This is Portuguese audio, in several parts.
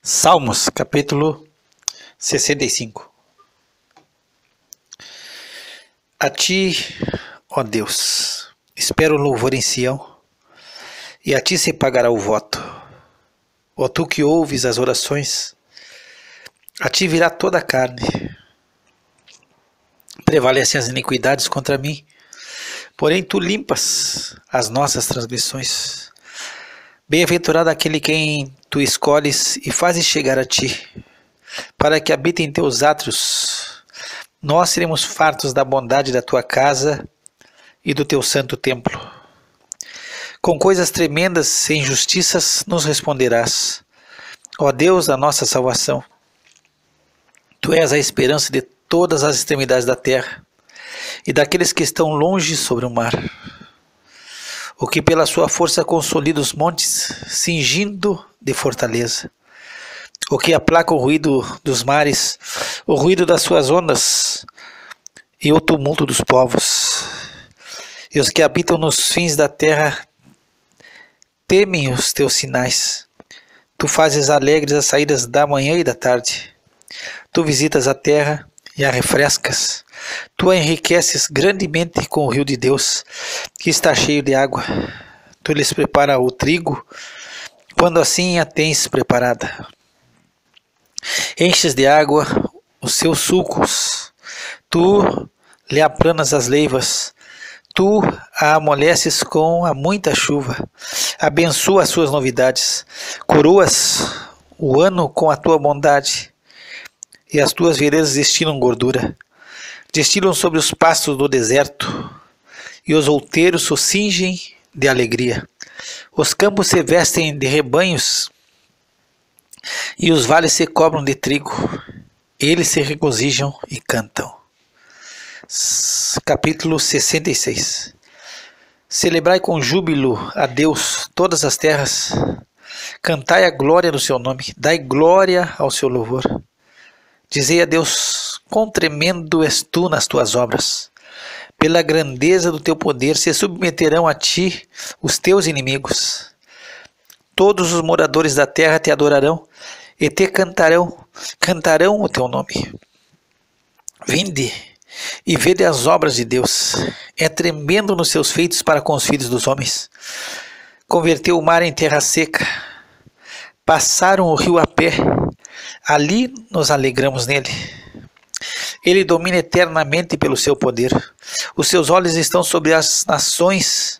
Salmos, capítulo 65. A ti, ó Deus, espero louvor em Sião, e a ti se pagará o voto. Ó tu que ouves as orações, a ti virá toda a carne. Prevalecem as iniquidades contra mim, porém tu limpas as nossas transgressões. Bem-aventurado aquele quem tu escolhes e fazes chegar a ti, para que habite em teus átrios. Nós seremos fartos da bondade da tua casa e do teu santo templo. Com coisas tremendas e injustiças nos responderás, ó Deus da nossa salvação. Tu és a esperança de todas as extremidades da terra e daqueles que estão longe sobre o mar. O que pela sua força consolida os montes, cingindo de fortaleza. O que aplaca o ruído dos mares, o ruído das suas ondas e o tumulto dos povos. E os que habitam nos fins da terra temem os teus sinais. Tu fazes alegres as saídas da manhã e da tarde. Tu visitas a terra e a refrescas. Tu a enriqueces grandemente com o rio de Deus, que está cheio de água. Tu lhes prepara o trigo, quando assim a tens preparada. Enches de água os seus sulcos. Tu lhe aplanas as leivas. Tu a amoleces com a muita chuva. Abençoa as suas novidades. Coroas o ano com a tua bondade. E as tuas veredas destilam gordura. Destilam sobre os pastos do deserto, e os outeiros se cingem de alegria. Os campos se vestem de rebanhos, e os vales se cobrem de trigo. Eles se regozijam e cantam. Capítulo 66. Celebrai com júbilo a Deus todas as terras. Cantai a glória do seu nome. Dai glória ao seu louvor. Dizei a Deus, quão tremendo és tu nas tuas obras. Pela grandeza do teu poder se submeterão a ti os teus inimigos. Todos os moradores da terra te adorarão e te cantarão o teu nome. Vinde e vede as obras de Deus. É tremendo nos seus feitos para com os filhos dos homens. Converteu o mar em terra seca. Passaram o rio a pé. Ali nos alegramos nele. Ele domina eternamente pelo seu poder. Os seus olhos estão sobre as nações.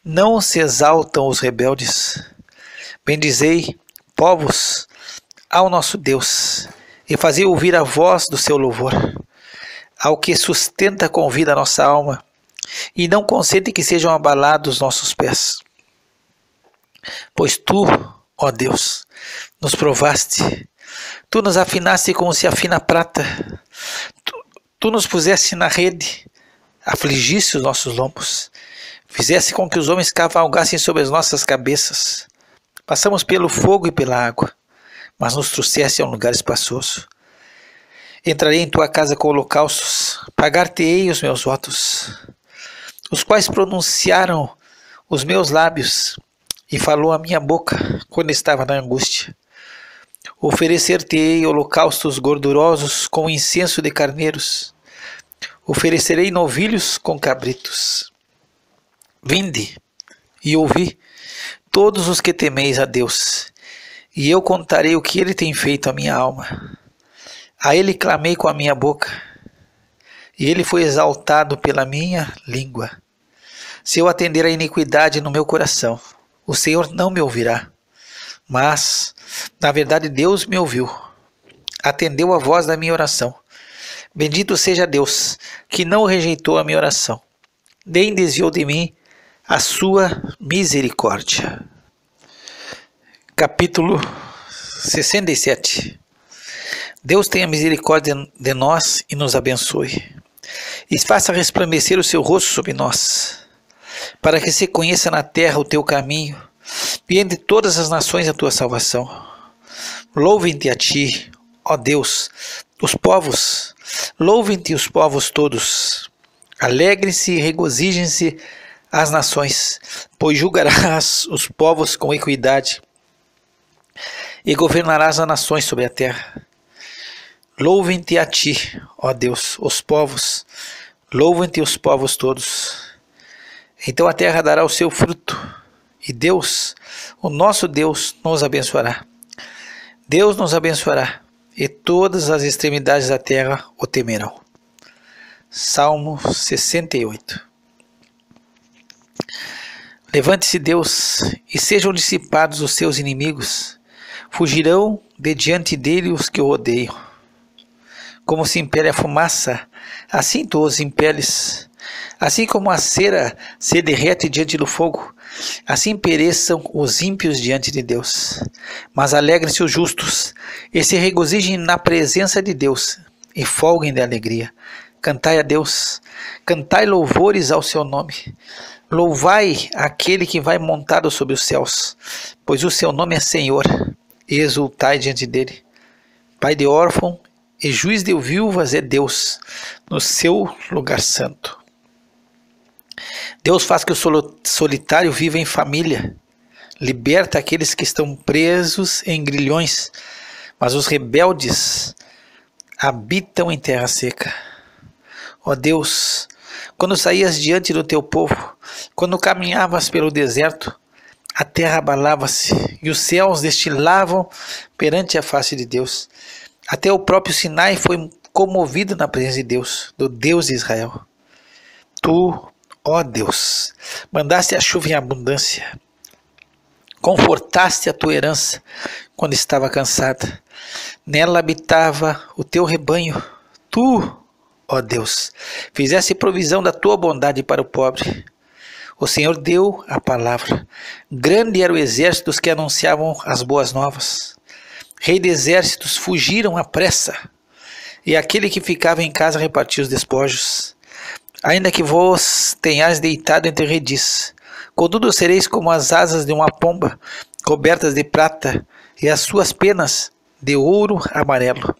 Não se exaltam os rebeldes. Bendizei, povos, ao nosso Deus, e fazei ouvir a voz do seu louvor. Ao que sustenta com vida a nossa alma, e não consente que sejam abalados nossos pés. Pois tu, ó Deus, nos provaste. Tu nos afinaste como se afina a prata. Tu nos puseste na rede, afligiste os nossos lombos, fizeste com que os homens cavalgassem sobre as nossas cabeças. Passamos pelo fogo e pela água, mas nos trouxeste a um lugar espaçoso. Entrarei em tua casa com holocaustos, pagar-te-ei os meus votos, os quais pronunciaram os meus lábios, e falou a minha boca quando estava na angústia. Oferecer-te-ei holocaustos gordurosos com incenso de carneiros. Oferecerei novilhos com cabritos. Vinde e ouvi, todos os que temeis a Deus, e eu contarei o que ele tem feito à minha alma. A ele clamei com a minha boca, e ele foi exaltado pela minha língua. Se eu atender a iniquidade no meu coração, o Senhor não me ouvirá. Mas, na verdade, Deus me ouviu, atendeu a voz da minha oração. Bendito seja Deus, que não rejeitou a minha oração, nem desviou de mim a sua misericórdia. Capítulo 67. Deus tenha misericórdia de nós e nos abençoe, e faça resplandecer o seu rosto sobre nós, para que se conheça na terra o teu caminho, e entre todas as nações a tua salvação. Louvem-te a ti, ó Deus, os povos, louvem-te os povos todos. Alegrem-se e regozijem-se as nações, pois julgarás os povos com equidade e governarás as nações sobre a terra. Louvem-te a ti, ó Deus, os povos, louvem-te os povos todos. Então a terra dará o seu fruto, e Deus, o nosso Deus, nos abençoará. Deus nos abençoará, e todas as extremidades da terra o temerão. Salmo 68. Levante-se Deus, e sejam dissipados os seus inimigos, fugirão de diante dele os que o odeiam. Como se impele a fumaça, assim tu os impeles. Assim como a cera se derrete diante do fogo, assim pereçam os ímpios diante de Deus. Mas alegrem-se os justos, e se regozijem na presença de Deus, e folguem de alegria. Cantai a Deus, cantai louvores ao seu nome. Louvai aquele que vai montado sobre os céus, pois o seu nome é Senhor, e exultai diante dele. Pai de órfão e juiz de viúvas é Deus, no seu lugar santo. Deus faz que o solitário viva em família, liberta aqueles que estão presos em grilhões, mas os rebeldes habitam em terra seca. Ó Deus, quando saías diante do teu povo, quando caminhavas pelo deserto, a terra abalava-se e os céus destilavam perante a face de Deus. Até o próprio Sinai foi comovido na presença de Deus, do Deus de Israel. Tu, ó Deus, mandaste a chuva em abundância, confortaste a tua herança quando estava cansada. Nela habitava o teu rebanho. Tu, ó Deus, fizeste provisão da tua bondade para o pobre. O Senhor deu a palavra. Grande era o exército dos que anunciavam as boas novas. Rei de exércitos fugiram à pressa, e aquele que ficava em casa repartia os despojos. Ainda que vos tenhais deitado entre redis, contudo sereis como as asas de uma pomba, cobertas de prata, e as suas penas de ouro amarelo.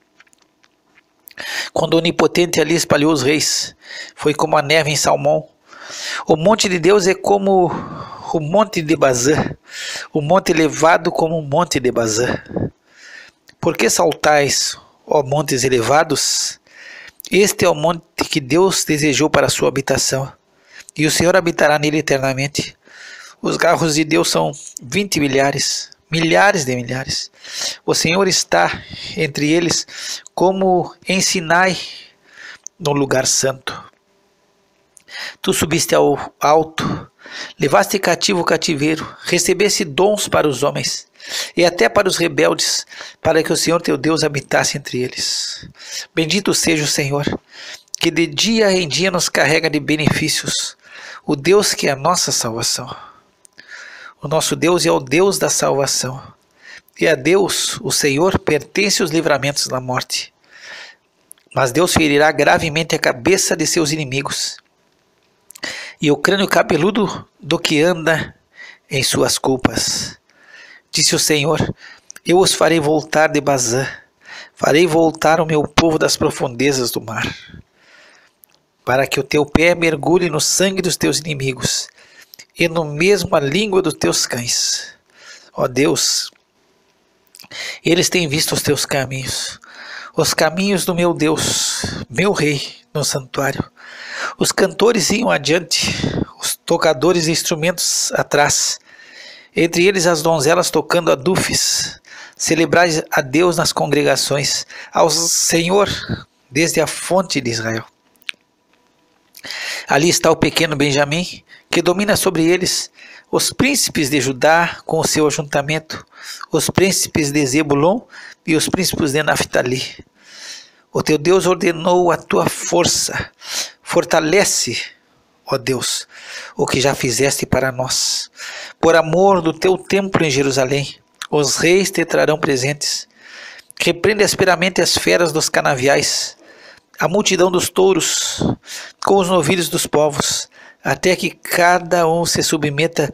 Quando o Onipotente ali espalhou os reis, foi como a neve em Salmão. O monte de Deus é como o monte de Bazã, o monte elevado como o monte de Bazã. Por que saltais, ó montes elevados? Este é o monte que Deus desejou para a sua habitação, e o Senhor habitará nele eternamente. Os carros de Deus são 20 milhares, milhares de milhares. O Senhor está entre eles, como em Sinai, no lugar santo. Tu subiste ao alto, levaste cativo o cativeiro, recebeste dons para os homens, e até para os rebeldes, para que o Senhor teu Deus habitasse entre eles. Bendito seja o Senhor, que de dia em dia nos carrega de benefícios, o Deus que é a nossa salvação. O nosso Deus é o Deus da salvação, e a Deus, o Senhor, pertence os livramentos da morte. Mas Deus ferirá gravemente a cabeça de seus inimigos, e o crânio cabeludo do que anda em suas culpas. Disse o Senhor: eu os farei voltar de Bazã, farei voltar o meu povo das profundezas do mar, para que o teu pé mergulhe no sangue dos teus inimigos, e no mesmo a língua dos teus cães. Ó Deus, eles têm visto os teus caminhos, os caminhos do meu Deus, meu Rei, no santuário. Os cantores iam adiante, os tocadores de instrumentos atrás, entre eles as donzelas tocando adufes. Celebrai a Deus nas congregações, ao Senhor desde a fonte de Israel. Ali está o pequeno Benjamim, que domina sobre eles, os príncipes de Judá com o seu ajuntamento, os príncipes de Zebulon e os príncipes de Naftali. O teu Deus ordenou a tua força, fortalece, ó Deus, o que já fizeste para nós. Por amor do teu templo em Jerusalém, os reis te trarão presentes. Repreende asperamente as feras dos canaviais, a multidão dos touros, com os novilhos dos povos, até que cada um se submeta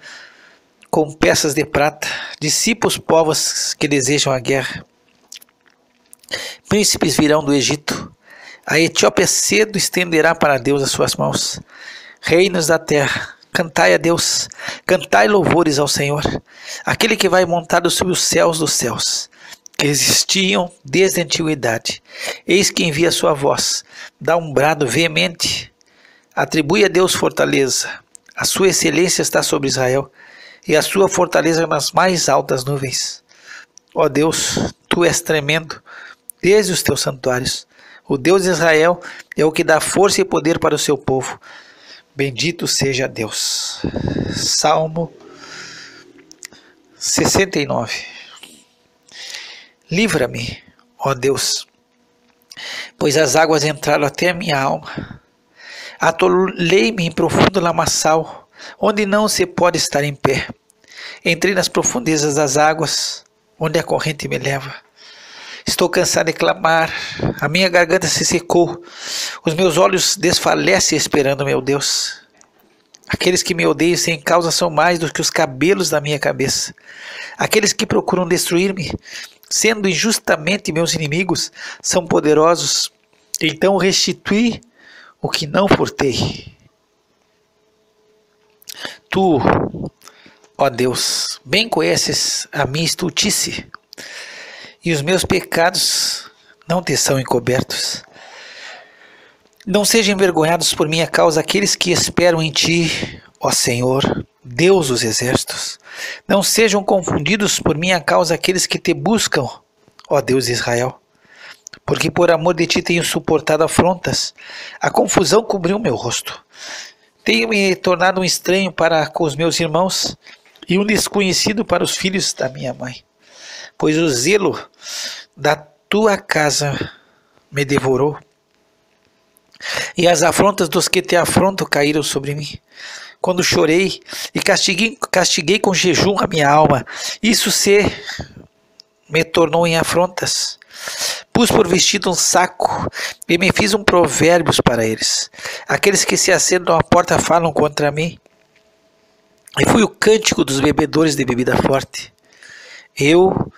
com peças de prata. Dissipa os povos que desejam a guerra. Príncipes virão do Egito. A Etiópia cedo estenderá para Deus as suas mãos. Reinos da terra, cantai a Deus, cantai louvores ao Senhor, aquele que vai montado sobre os céus dos céus. que existiam desde a antiguidade. Eis que envia sua voz, dá um brado veemente, atribui a Deus fortaleza. A sua excelência está sobre Israel, e a sua fortaleza nas mais altas nuvens. Ó Deus, tu és tremendo desde os teus santuários. O Deus de Israel é o que dá força e poder para o seu povo. Bendito seja Deus. Salmo 69. Livra-me, ó Deus, pois as águas entraram até a minha alma. Atolei-me em profundo lamaçal, onde não se pode estar em pé. Entrei nas profundezas das águas, onde a corrente me leva. Estou cansado de clamar, a minha garganta se secou, os meus olhos desfalecem esperando meu Deus. Aqueles que me odeiam sem causa são mais do que os cabelos da minha cabeça. Aqueles que procuram destruir-me, sendo injustamente meus inimigos, são poderosos. Então restitui o que não furtei. Tu, ó Deus, bem conheces a minha estultice, e os meus pecados não te são encobertos. Não sejam envergonhados por minha causa aqueles que esperam em ti, ó Senhor, Deus dos exércitos. Não sejam confundidos por minha causa aqueles que te buscam, ó Deus de Israel. Porque por amor de ti tenho suportado afrontas, a confusão cobriu meu rosto. Tenho me tornado um estranho para com os meus irmãos e um desconhecido para os filhos da minha mãe. Pois o zelo da tua casa me devorou, e as afrontas dos que te afrontam caíram sobre mim. Quando chorei e castiguei com jejum a minha alma, isso se me tornou em afrontas. Pus por vestido um saco e me fiz um provérbios para eles. Aqueles que se assentam à porta falam contra mim. E fui o cântico dos bebedores de bebida forte. Eu,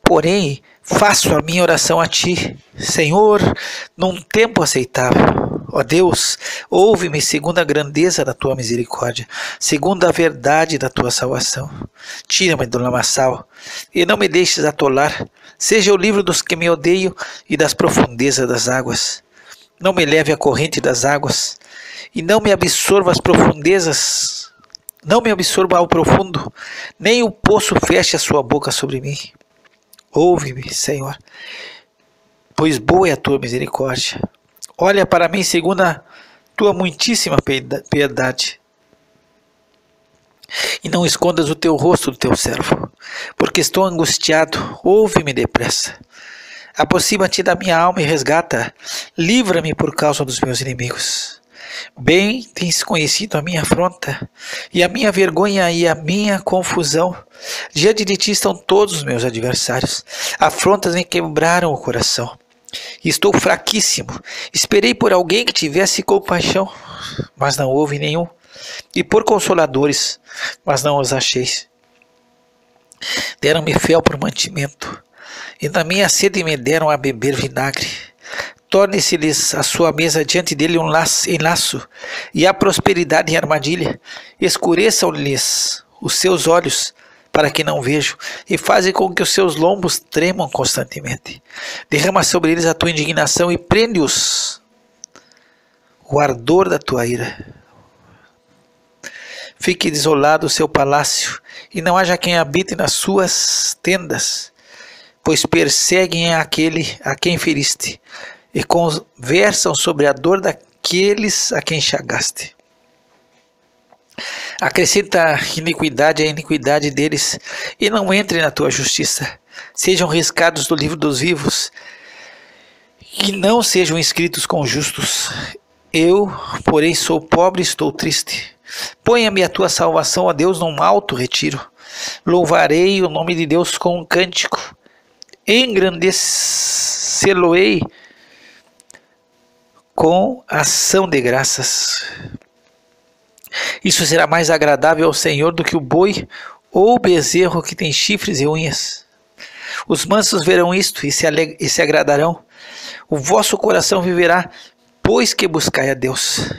porém, faço a minha oração a ti, Senhor, num tempo aceitável. Ó Deus, ouve-me segundo a grandeza da tua misericórdia, segundo a verdade da tua salvação. Tira-me do lamaçal e não me deixes atolar. Seja o livro dos que me odeiam e das profundezas das águas. Não me leve à corrente das águas e não me absorva as profundezas. Não me absorva ao profundo, nem o poço feche a sua boca sobre mim. Ouve-me, Senhor, pois boa é a tua misericórdia. Olha para mim segundo a tua muitíssima piedade. E não escondas o teu rosto do teu servo, porque estou angustiado. Ouve-me depressa. Aproxima-te da minha alma e resgata. Livra-me por causa dos meus inimigos. Bem tens conhecido a minha afronta, e a minha vergonha e a minha confusão. Diante de ti estão todos os meus adversários. Afrontas me quebraram o coração. Estou fraquíssimo. Esperei por alguém que tivesse compaixão, mas não houve nenhum. E por consoladores, mas não os acheis. Deram-me fel por mantimento, e na minha sede me deram a beber vinagre. Torne-se-lhes a sua mesa diante dele um laço, e a prosperidade em armadilha. Escureçam-lhes os seus olhos, para que não vejam, e fazem com que os seus lombos tremam constantemente. Derrama sobre eles a tua indignação e prende-os o ardor da tua ira. Fique desolado o seu palácio, e não haja quem habite nas suas tendas, pois perseguem aquele a quem feriste, e conversam sobre a dor daqueles a quem chagaste. Acrescenta iniquidade à iniquidade deles, e não entre na tua justiça. Sejam riscados do livro dos vivos, e não sejam inscritos com justos. Eu, porém, sou pobre e estou triste. Ponha-me a tua salvação, ó Deus, num alto retiro. Louvarei o nome de Deus com um cântico. Engrandecê-lo-ei com ação de graças. Isso será mais agradável ao Senhor do que o boi ou o bezerro que tem chifres e unhas. Os mansos verão isto e se agradarão. O vosso coração viverá, pois que buscai a Deus.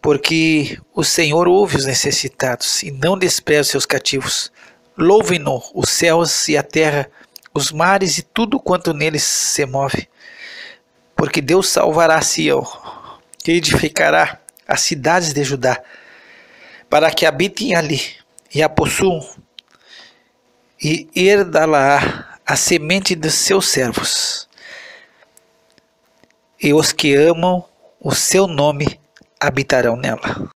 Porque o Senhor ouve os necessitados e não despreza os seus cativos. Louvem-no os céus e a terra os mares e tudo quanto neles se move. Porque Deus salvará Sião e edificará as cidades de Judá, para que habitem ali e a possuam, e herdá-la a semente dos seus servos. E os que amam o seu nome habitarão nela.